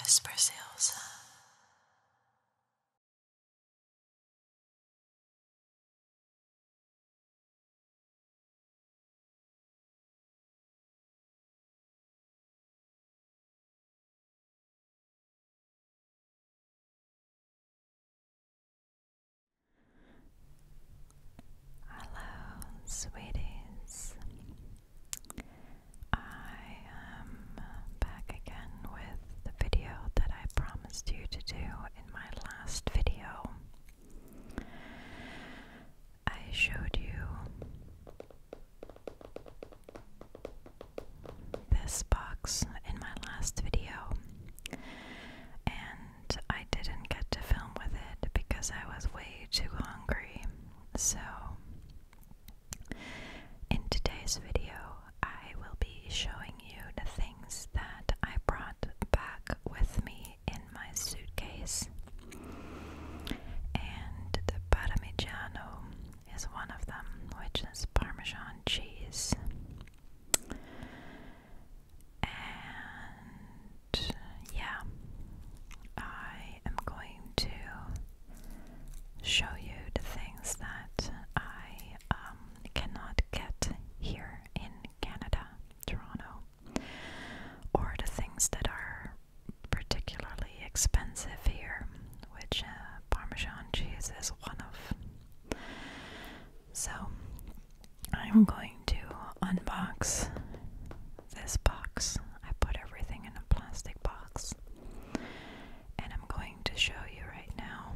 Whispers. Hello, sweeties. I am back again with the video that I promised you to do in my last video. I showed you this box in my last video, and I didn't get to film with it because I was way too hungry. So, in today's video, I will be showing you the things that I brought back with me in my suitcase. And the Parmigiano is one of them, which is Parmesan cheese. And yeah, I am going to show you the things that I cannot get here in Canada, Toronto, or the things that are particularly expensive here, which Parmesan cheese is one of. So I'm going to unbox this box. I put everything in a plastic box, and I'm going to show you right now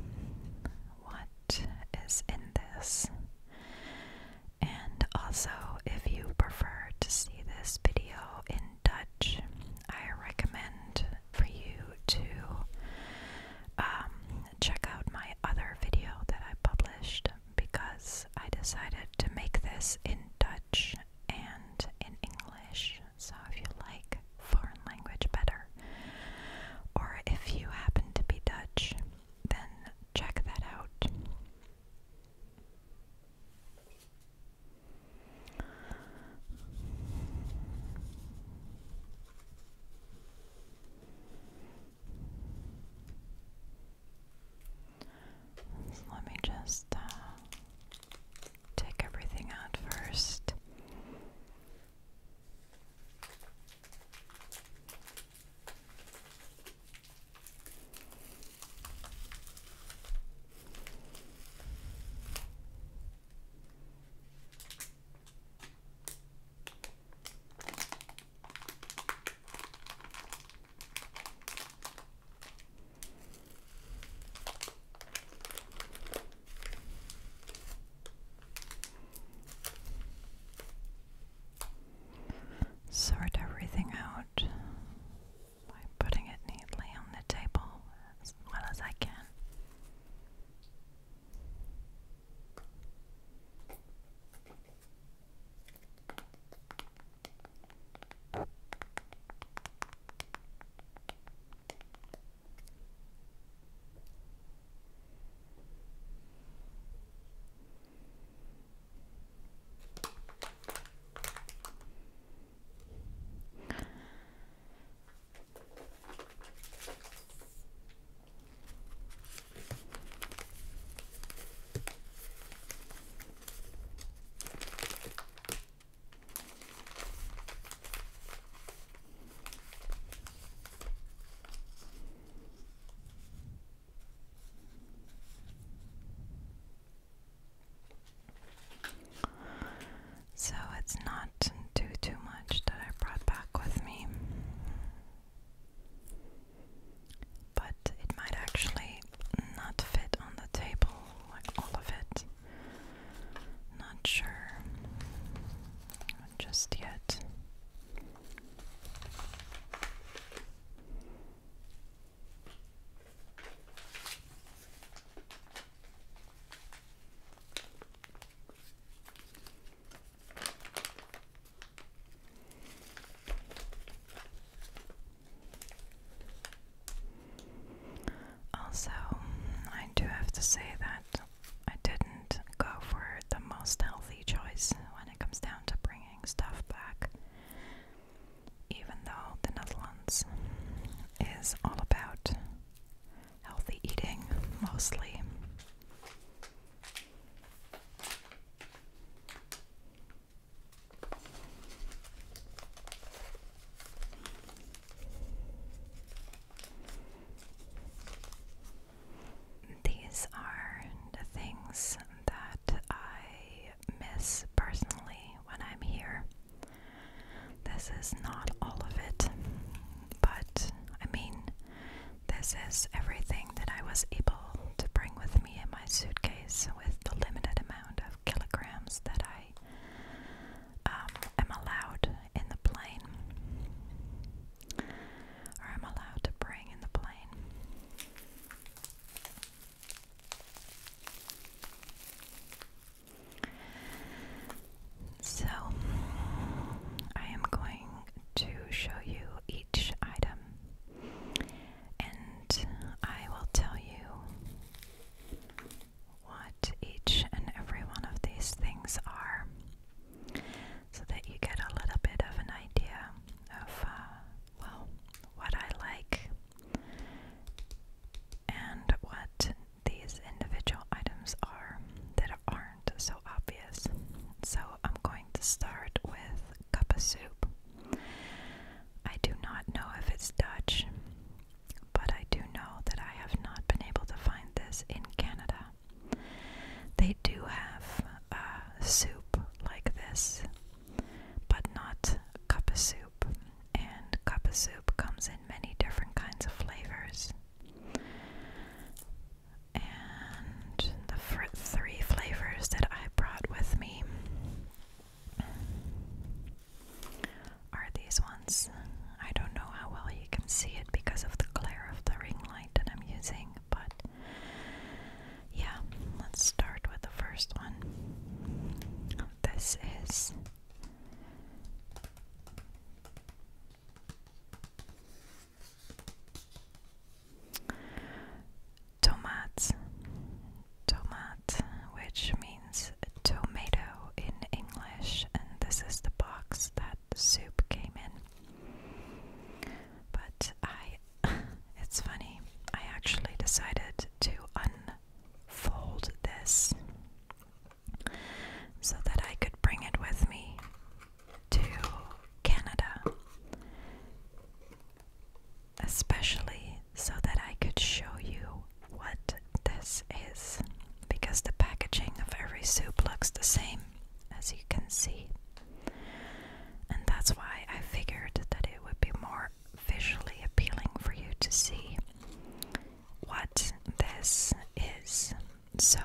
what is in this. And also, if you prefer to see this video in Dutch, I recommend for you to check out my other video that I published, because I decided to make this in Dutch and in English. So if you like foreign language better, or if you happen to be Dutch, then check that out. So let me just take everything out first. Sort everything out by putting it neatly on the table as well as I can. So it's not too much that I brought back with me, but it might actually not fit on the table, like all of it. Not sure just yet. Also, I do have to say that I didn't go for the most healthy choice when it comes down to bringing stuff back, even though the Netherlands is all about this is everything that I was able to bring with me in my suitcase with the limited amount of kilograms that I am allowed in the plane, or I'm allowed to bring in the plane. So, I am going to show you each item, and I will tell you what each and every one of these things are, so that you get a little bit of an idea of, well, what I like and what these individual items are that aren't so obvious. So I'm going to start with cup of soup. I do not know if it's Dutch, but I do know that I have not been able to find this in Canada. They do have soup like this, but not cup of soup. And cup of soup comes in many different kinds of flavors. And the three flavors that I brought with me are these ones. I don't know how well you can see it because of the glare of the ring light that I'm using, but yeah, let's start with the first one. This is tomate, which means tomato in English, and this is the box that the soup came in. But it's funny, I actually decided to unfold this so that I could bring it with me to Canada, especially so that I could show you what this is, because the packaging of every soup looks the same, as you can see, and that's why I figured that it would be more visually appealing for you to see what this is. So,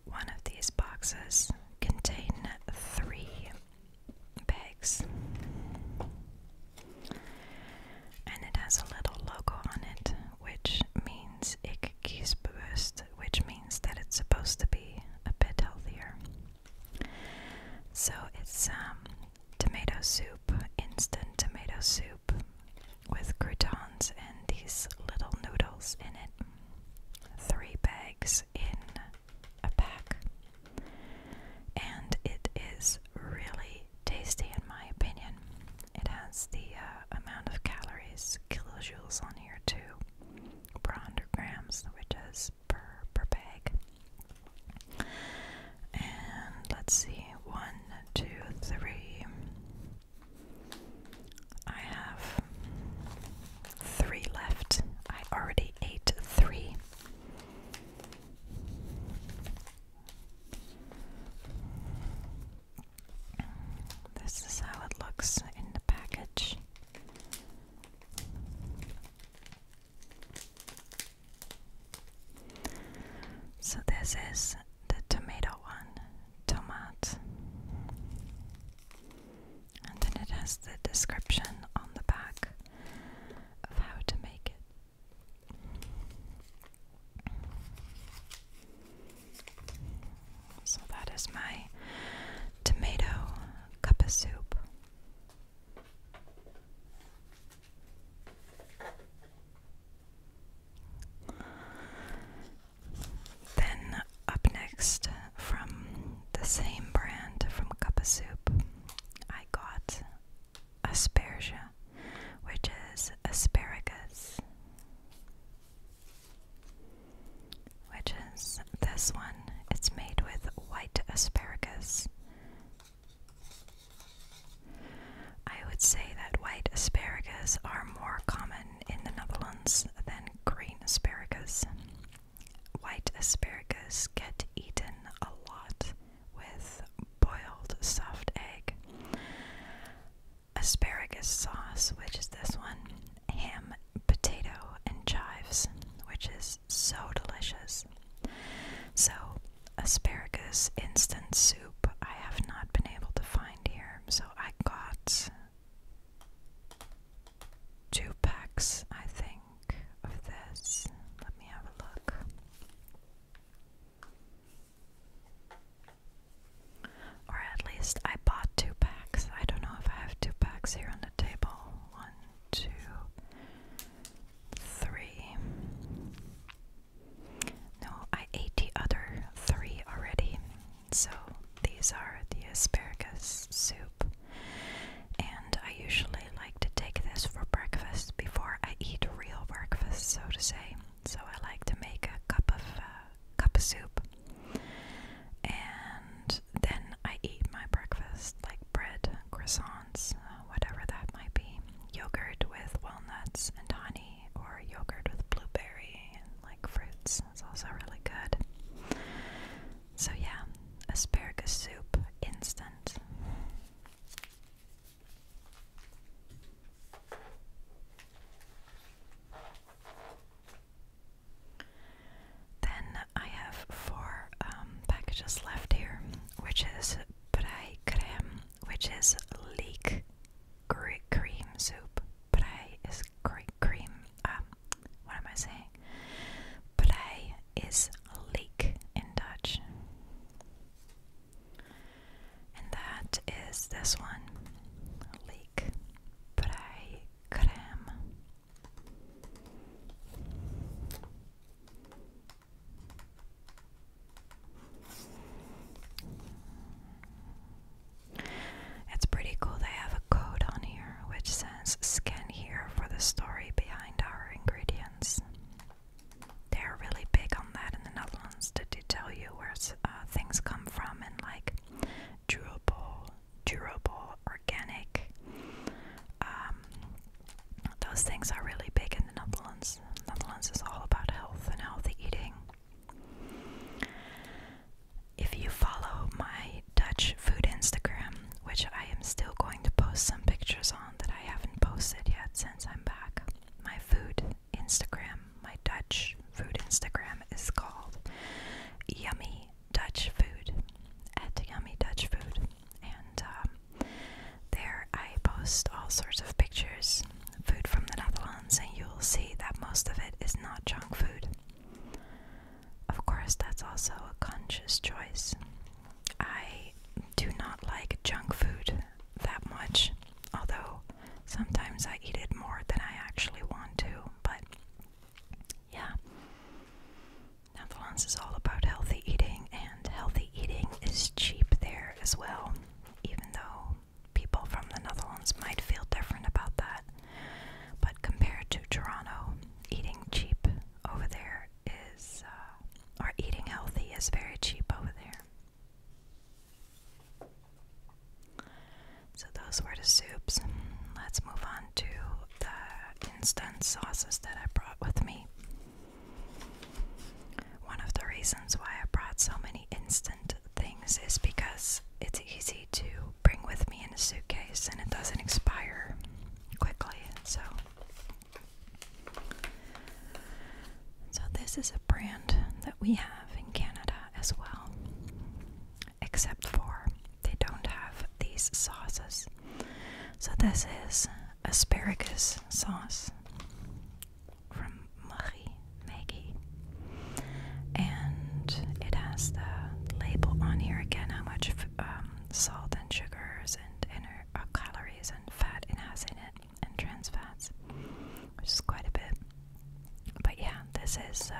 one of these boxes contain 3 bags, and it has a little logo on it, which means ik kies bewust, which means that it's supposed to be a bit healthier. So it's tomato soup, instant tomato soup with croutons and these little noodles in it. 3 bags in a pack, and it is really tasty in my opinion. It has the amount of calories, kilojoules on here too, per 100 grams, which is per bag. And let's see, 1, 2, 3. I have 3 left. I already ate 3. This is how it looks in the package. So this is the tomato one, tomate. And then it has the description on the back of how to make it. So that is my tomato cup of soup. Then up next, from the same brand, from Cup of Soup, I got Asparagus asparagus sauce, which is this one, ham, potato, and chives, which is so delicious. So, asparagus instant soup I have not been able to find here, so I got 2 packs, I think, of this. Let me have a look. Or at least I bought 2 packs. I don't know if I have 2 packs here on the table. 1, 2, 3. No, I ate the other 3 already. So these are the asparagus soup. And I usually like to take this for breakfast before I eat real breakfast, so to say. So I like to make a cup of soup. And then I eat my breakfast, like bread, croissants, whatever that might be. Yogurt with walnuts and honey, or yogurt with blueberry and like fruits. It's also really good. So yeah, asparagus soup, instant. Then I have 4 packages left here, which is prei crème, which is leek cream soup. Prei is cream. What am I saying? Prei is leek in Dutch. And that is this one, leek prei crème. It's pretty cool. They have a code on here which says scan here for the story behind our ingredients. They're really big on that in the Netherlands to tell you where things come from, and like durable, organic. Those things are really big in the Netherlands. The Netherlands is all about health and healthy eating. If you follow my Dutch food Instagram, which I am still going to post some pictures on that I haven't posted yet since I'm back, my food Instagram, my Dutch food Instagram is called Yummy Dutch Food, at Yummy Dutch Food. And there I post all sorts of pictures, food from the Netherlands, and you'll see that most of it is not junk food. Of course, that's also a conscious choice. I do not like junk food that much, although sometimes I eat it more than I actually want to, but yeah. Netherlands is all about healthy eating, and healthy eating is cheap there as well, even though people from the Netherlands might feel different about that. But compared to Toronto, eating cheap over there is, or eating healthy is very cheap over there. So those were the soups. Let's move on to the instant sauces that I brought with me. One of the reasons why I brought so many instant things is because it's easy to bring with me in a suitcase and it doesn't expire quickly. So this is a brand that we have in Canada as well, except for they don't have these sauces. So this is Asparagus Sauce from Maggie, and it has the label on here again, how much salt and sugars and calories and fat it has in it, and trans fats, which is quite a bit. But yeah, this is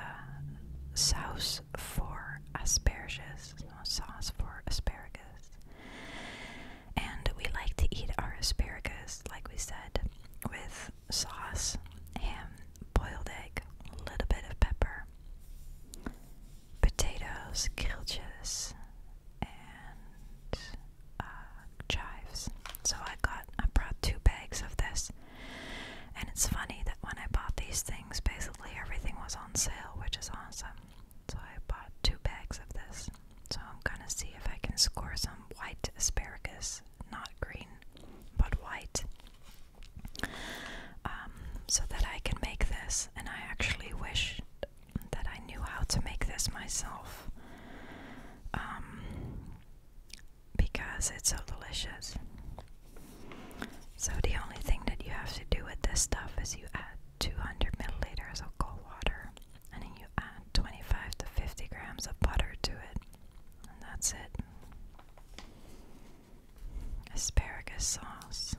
sauce for asparagus, sauce for asparagus. And we like to eat our asparagus, like we said, with sauce, ham, boiled egg, a little bit of pepper, potatoes, kilches, and chives. So I brought 2 bags of this. And it's funny that when I bought these things, basically everything was on sale, which is awesome. So I bought 2 bags of this. So I'm gonna see if I can score some white asparagus, not green, but white. So the only thing that you have to do with this stuff is you add 200 milliliters of cold water, and then you add 25 to 50 grams of butter to it, and that's it. Asparagus sauce.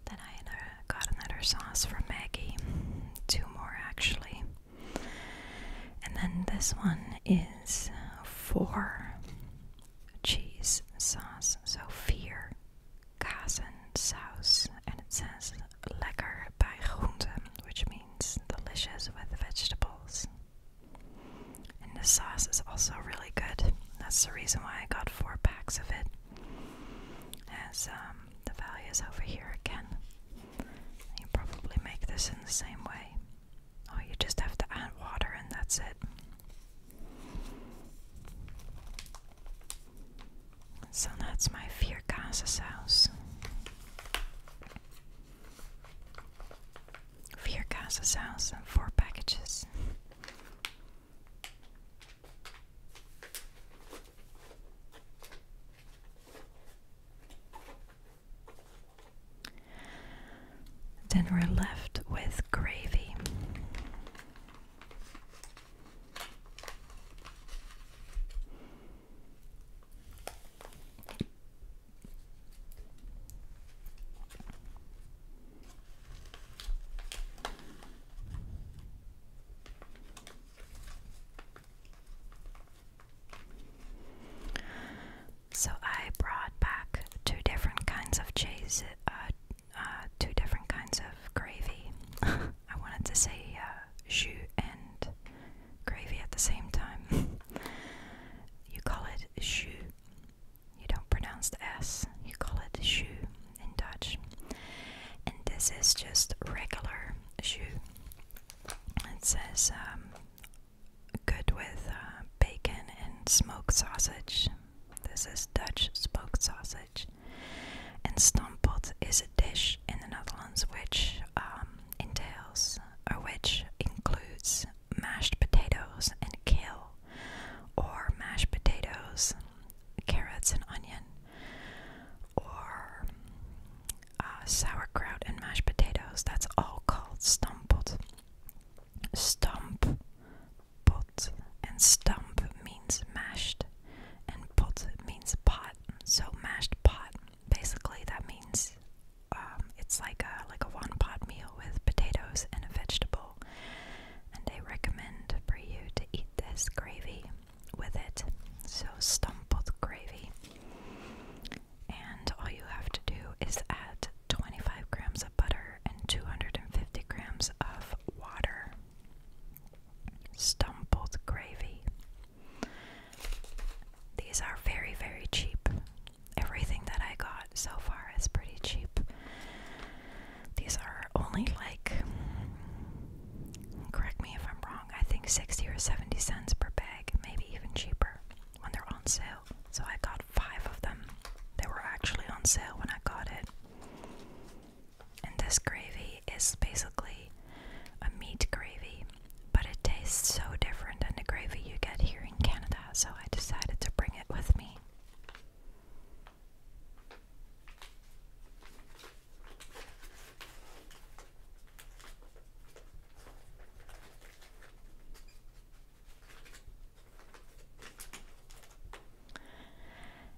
Then I got another sauce from Maggie, 2 more actually. And then this one is for cheese sauce, so Parmesan Sauce, and it says lekker bij groenten, which means delicious with vegetables. And the sauce is also really good. That's the reason why I got 4 packs of it. As the value is over here again. You probably make this in the same way. Oh, you just have to add water and that's it. So that's my Asparagus Sauce. Asparagus Sauce in 4 packages. Then we're left with gravy. So I brought back 2 different kinds of cheese, 2 different kinds of gravy. I wanted to say jus and gravy at the same time. You call it jus. You don't pronounce the S. You call it jus in Dutch. And this is just regular jus. It says good with bacon and smoked sausage. This is Dutch smoked sausage. And stamppot is a dish in the Netherlands which includes mashed potatoes and kale, or mashed potatoes, carrots and onion, or sauerkraut and mashed potatoes. That's all called stamppot. Stamppot, and stamp means mashed, and pot means pot. So mashed pot, basically that means it's like a 1-pot meal with potatoes and a vegetable, and they recommend for you to eat this gravy with it. So stamppot gravy, and all you have to do is add 25 grams of butter and 250 grams of water. Stamppot gravy. These are very, very cheap. Everything that I got so far is pretty cheap. These are only like, correct me if I'm wrong, I think 60 or 70 cents per bag, maybe even cheaper when they're on sale. So I got 5 of them. They were actually on sale when I got it. And this gravy is basically a meat gravy, but it tastes so different than the gravy you get here in Canada, so I decided to bring it with me.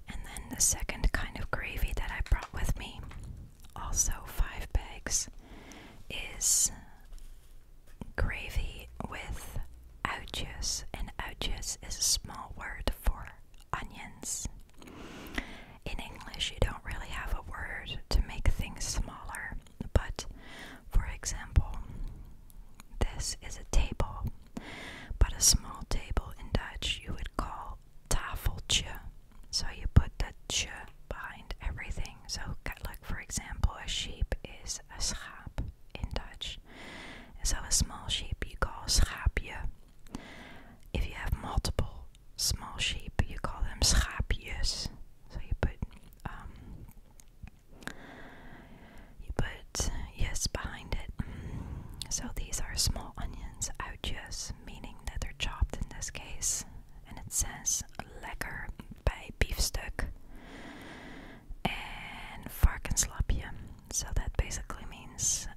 And then the second kind of gravy that I brought with me, also 5 bags, is gravy with uitjes, and uitjes is a small word for onions. In English, you don't really have a word to make things smaller, but for example, this is a table, but a small table in Dutch you would call tafeltje. So you put the tje behind everything. So like for example, a sheep is a schaap in Dutch. So a small sheep you call schaapje. If you have multiple small sheep, you call them schaapjes. So you put yes behind it. So these are small onions, uitjes, meaning that they're chopped in this case, and it says lekker bij biefstuk and varkenslapje. So that basically means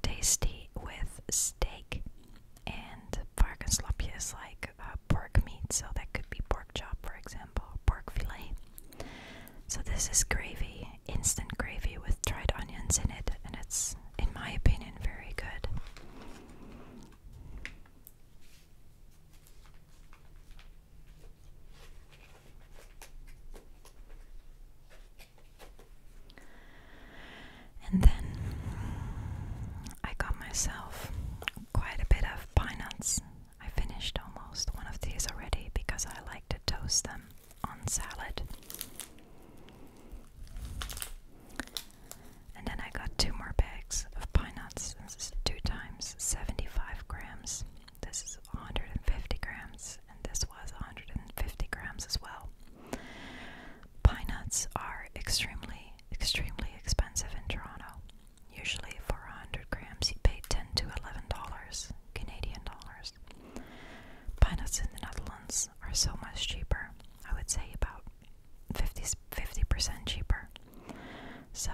tasty with steak. And varkenslapje is like pork meat, so that could be pork chop, for example, pork fillet. So this is gravy, instant gravy with dried onions in it, and it's, in my opinion, very good. And then I got myself quite a bit of pine nuts. I finished almost one of these already because I like to toast them on salad. And then I got 2 more bags of pine nuts. This is 2 times 75 grams. This is 150 grams, and this was 150 grams as well. Pine nuts are extremely expensive in Toronto. Usually for 100 grams you pay $10 to $11 Canadian dollars. Pine nuts in the Netherlands are so much cheaper. I would say about 50% cheaper. So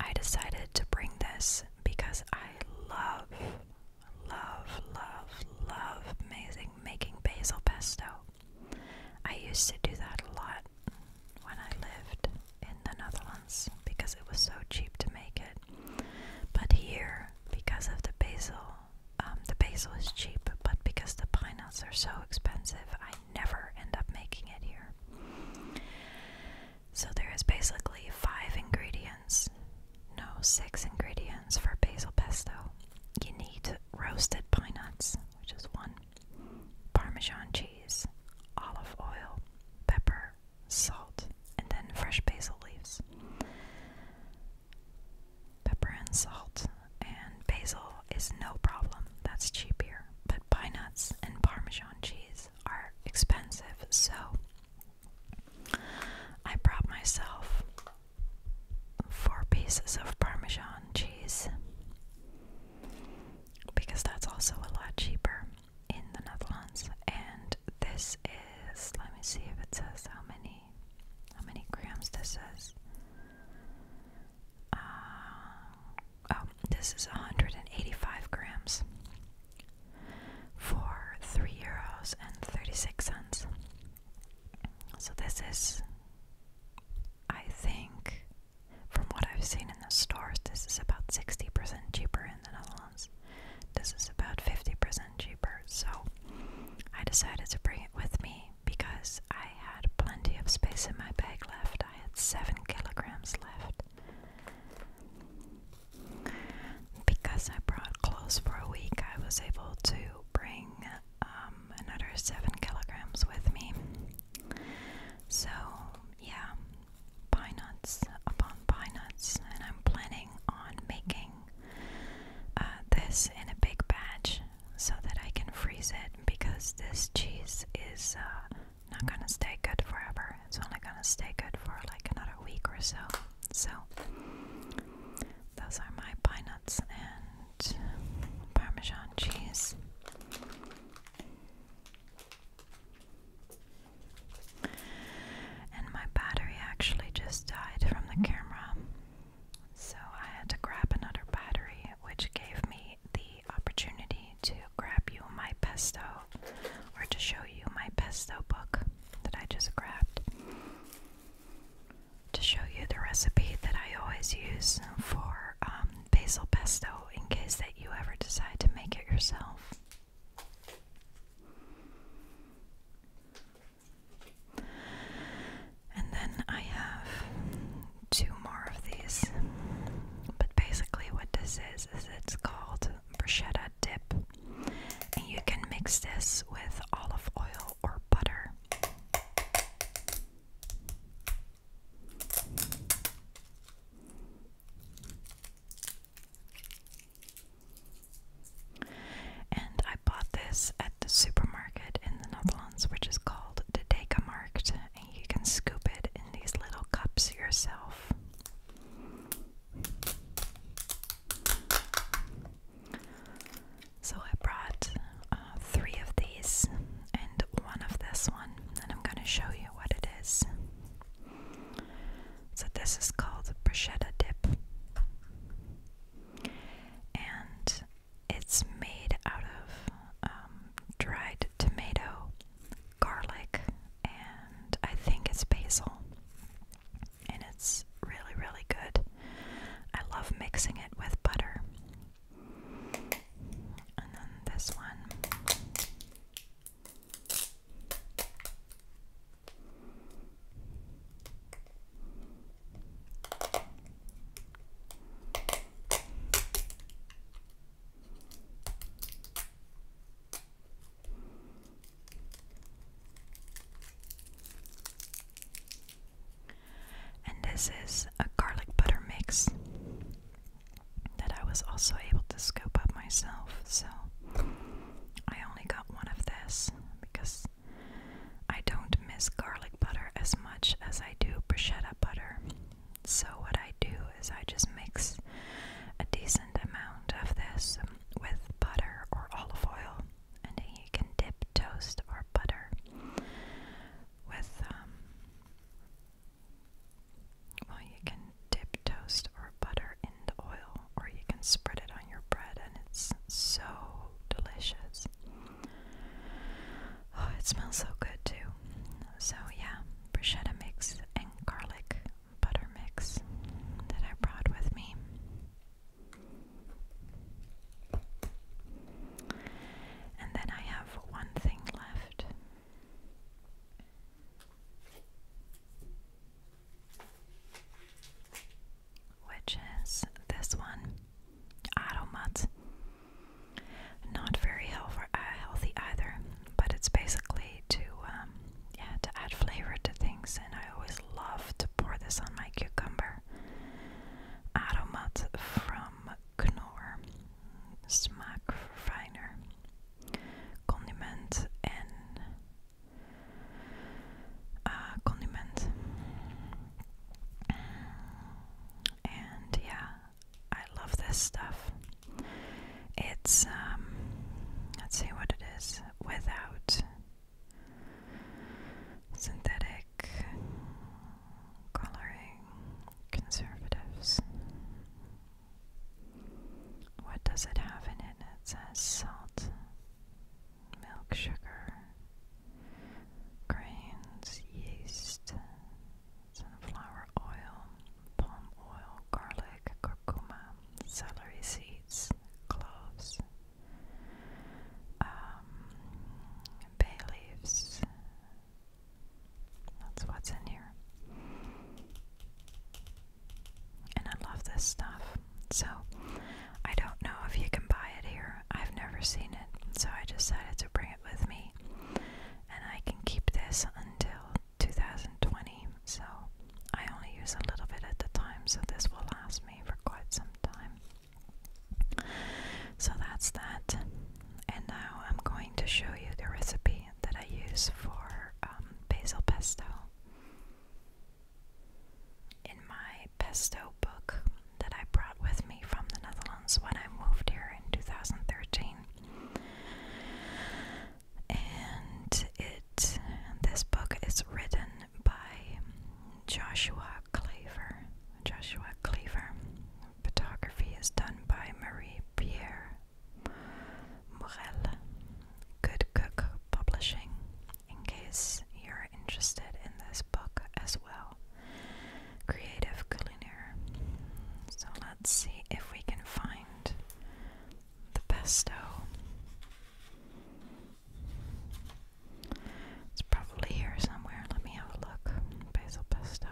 I decided to bring this because I love making basil pesto. I used to do that a lot when I lived in the Netherlands because it was so cheap to make it. But here, because of the basil is cheap, but because the pine nuts are so expensive, I never end up making it here. So there is basically 6 ingredients for basil pesto. You need roasted pine nuts, which is 1, Parmesan cheese, olive oil, pepper, salt, and then fresh basil leaves. Pepper and salt and basil is no problem, that's cheap here. But pine nuts and Parmesan cheese are expensive, so I brought myself 4 pieces of Parmesan cheese because that's also a lot cheaper in the Netherlands. And this is, let me see if it says how many grams this is. This is 185 grams for €3.36. So this is, I think, from what I've seen in the stores, this is about 60% cheaper in the Netherlands. This is about 50% cheaper. So I decided to bring it with me because I had plenty of space in my bag left. I had 7 kilograms left. Because I brought clothes for a week, I was able to bring another 7 kilograms with me. So yeah, pine nuts upon pine nuts, and I'm planning on making this in a big batch so that I can freeze it, because this cheese is not gonna stay good forever. It's only gonna stay good for like another week or so. So those are my pine nuts and Parmesan cheese. And my battery actually just died from the camera, so I had to grab another battery, which gave me the opportunity to grab you my pesto, or to show you my pesto book that I just grabbed, to show you the recipe that I always use for basil pesto in case that you ever decide to make it yourself. And then I have 2 more of these, but basically what this is it's called Bruschetta Dip, and you can mix this with olive oil or butter. this is a garlic butter mix that I was also able to scoop up myself, so I only got one of this because I don't miss garlic butter as much as I do bruschetta butter. So what I do is I just mix a decent amount of this with butter or olive oil, and then you can dip toast or butter with, well, you can dip toast or butter in the oil, or you can spread it on your bread, and it's so delicious. Oh, it smells so good too. So yeah, bruschetta mix and garlic butter mix that I brought with me. And then I have one thing left, which is this one, aromat. Not very healthy either, but it's basically to add flavor to things, and I always love to pour this on my cucumber. Aromat from Knorr, smaakverfijner, condiment en condiment. And yeah, I love this stuff. It's let's see what it is, without synthetic coloring conservatives. What does it have in it? It says salt, milk, sugar, grains, yeast, sunflower oil, palm oil, garlic, curcuma, celery seeds, cloves, bay leaves. That's what's in here. And I love this stuff. So I don't know if you can buy it here. I've never seen it. So I decided to bring it with me. And I can keep this until 2020. So I only use a little bit at the time. So this will last me for quite some time. So that's that. And now I'm going to show you the recipe that I use for basil pesto. In my pesto book that I brought with me from the Netherlands when I moved here in 2013. And this book is written by Joshua Cleaver. Photography is done by Marie-Pierre Morel. Good Cook Publishing, in case you're interested in this book as well. Creative Culinaire. So let's see if we can find the pesto. It's probably here somewhere. Let me have a look. Basil pesto.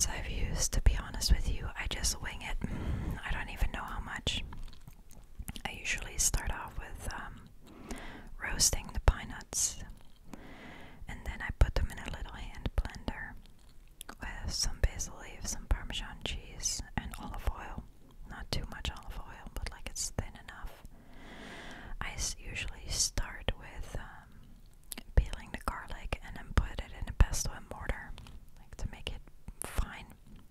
ones I've used, to be honest with you, I just wing it. I don't even know how much. I usually start off with roasting the pine nuts, and then I put them in a little hand blender with some basil leaves, some Parmesan cheese, and olive oil. Not too much olive oil, but like it's thin enough. I usually start with peeling the garlic and then put it in a pesto and mortar, like to make it fine.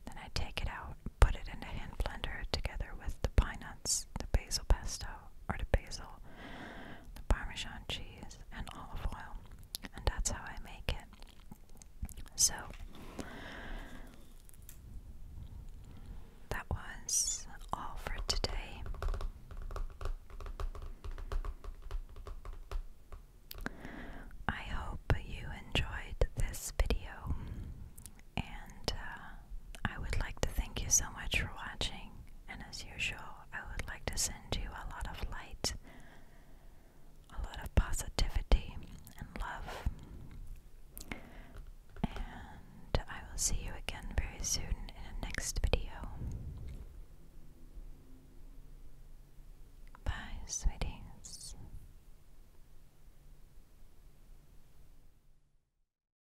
Then I take it out, put it in the hand blender together with the pine nuts, the basil pesto, or the basil, the Parmesan cheese, and olive oil. And that's how I make it. So, that was all for today. I hope you enjoyed this video, and I would like to thank you so much for watching. And as usual, I would like to send you a lot of light, a lot of positivity and love. And I will see you again very soon.